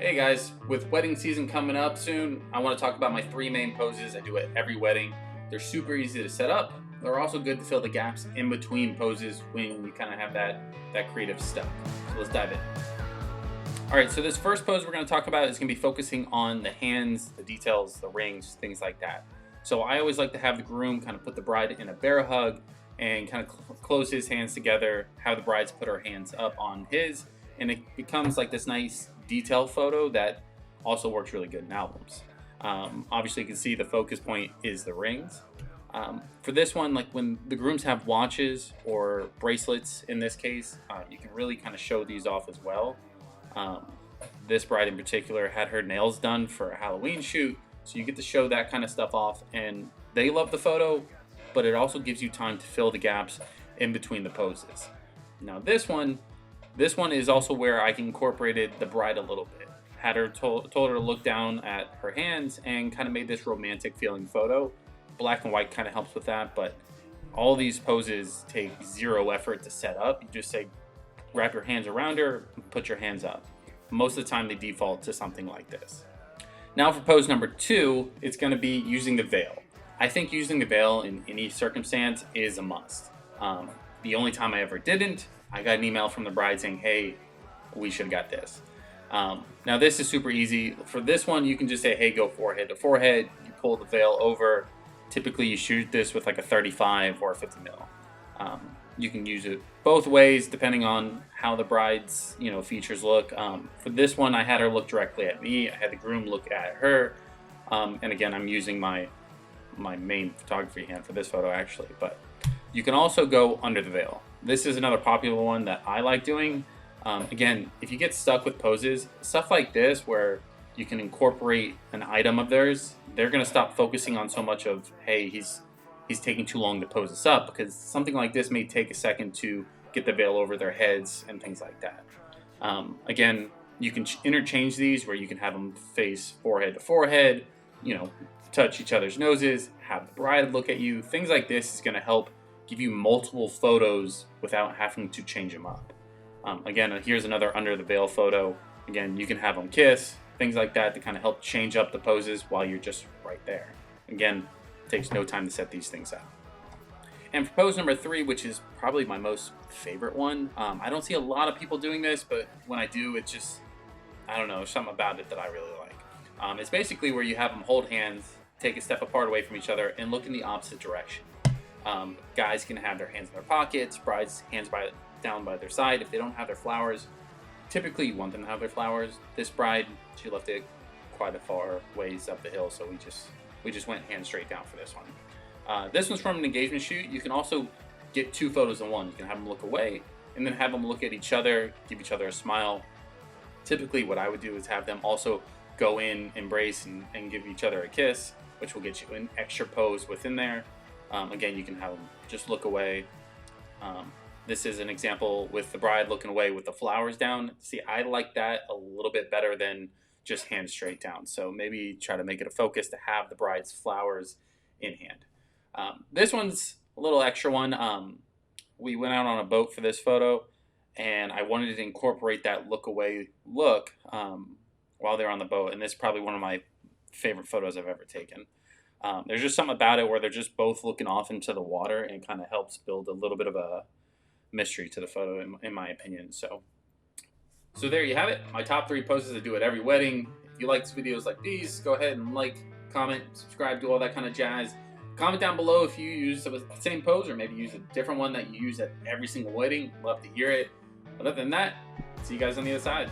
Hey guys, with wedding season coming up soon, I want to talk about my three main poses I do at every wedding. They're super easy to set up. They're also good to fill the gaps in between poses when you kind of have that creative stuff. So let's dive in. All right, so this first pose we're going to talk about is going to be focusing on the hands, the details, the rings, things like that. So I always like to have the groom kind of put the bride in a bear hug and kind of close his hands together, have the bride's put her hands up on his, and it becomes like this nice detail photo that also works really good in albums. Obviously you can see the focus point is the rings. For this one, like when the grooms have watches or bracelets in this case, you can really kind of show these off as well. This bride in particular had her nails done for a Halloween shoot, so you get to show that kind of stuff off, and they love the photo, but it also gives you time to fill the gaps in between the poses. Now this one is also where I incorporated the bride a little bit. Had her told her to look down at her hands and kind of made this romantic feeling photo. Black and white kind of helps with that, but all these poses take zero effort to set up. You just say, wrap your hands around her, put your hands up. Most of the time they default to something like this. Now for pose number 2, it's going to be using the veil. I think using the veil in any circumstance is a must. The only time I ever didn't, I got an email from the bride saying, hey, we should have got this. Now this is super easy. For this one, you can just say, hey, go forehead to forehead. You pull the veil over. Typically you shoot this with like a 35 or a 50 mil. You can use it both ways depending on how the bride's features look. For this one, I had her look directly at me. I had the groom look at her. And again, I'm using my main photography hand for this photo actually, but you can also go under the veil. This is another popular one that I like doing. Again, if you get stuck with poses, stuff like this where you can incorporate an item of theirs, they're gonna stop focusing on so much of, hey, he's taking too long to pose this up, because something like this may take a second to get the veil over their heads and things like that. Again, you can interchange these where you can have them face forehead to forehead, touch each other's noses, have the bride look at you. Things like this is gonna help give you multiple photos without having to change them up. Again, here's another under the veil photo. Again, you can have them kiss, things like that to kind of help change up the poses while you're just right there. Again, it takes no time to set these things up. And for pose number 3, which is probably my most favorite one, I don't see a lot of people doing this, but when I do, it's just, I don't know, there's something about it that I really like. It's basically where you have them hold hands, take a step apart away from each other, and look in the opposite direction. Guys can have their hands in their pockets, brides hands down by their side. If they don't have their flowers, typically you want them to have their flowers. This bride, she left it quite a far ways up the hill, so we just went hands straight down for this one. This one's from an engagement shoot. You can also get 2 photos in one. You can have them look away and then have them look at each other, give each other a smile. Typically what I would do is have them also go in, embrace, and give each other a kiss, which will get you an extra pose within there. Again, you can have them just look away. This is an example with the bride looking away with the flowers down. See, I like that a little bit better than just hands straight down. So maybe try to make it a focus to have the bride's flowers in hand. This one's a little extra one. We went out on a boat for this photo, and I wanted to incorporate that look away look while they're on the boat. And this is probably one of my favorite photos I've ever taken. There's just something about it where they're just both looking off into the water, and kind of helps build a little bit of a mystery to the photo in my opinion. So there you have it, my top 3 poses I do at every wedding. If you like videos like these, go ahead and like, comment, subscribe, do all that kind of jazz. Comment down below if you use the same pose or maybe use a different one that you use at every single wedding. Love to hear it. Other than that, see you guys on the other side.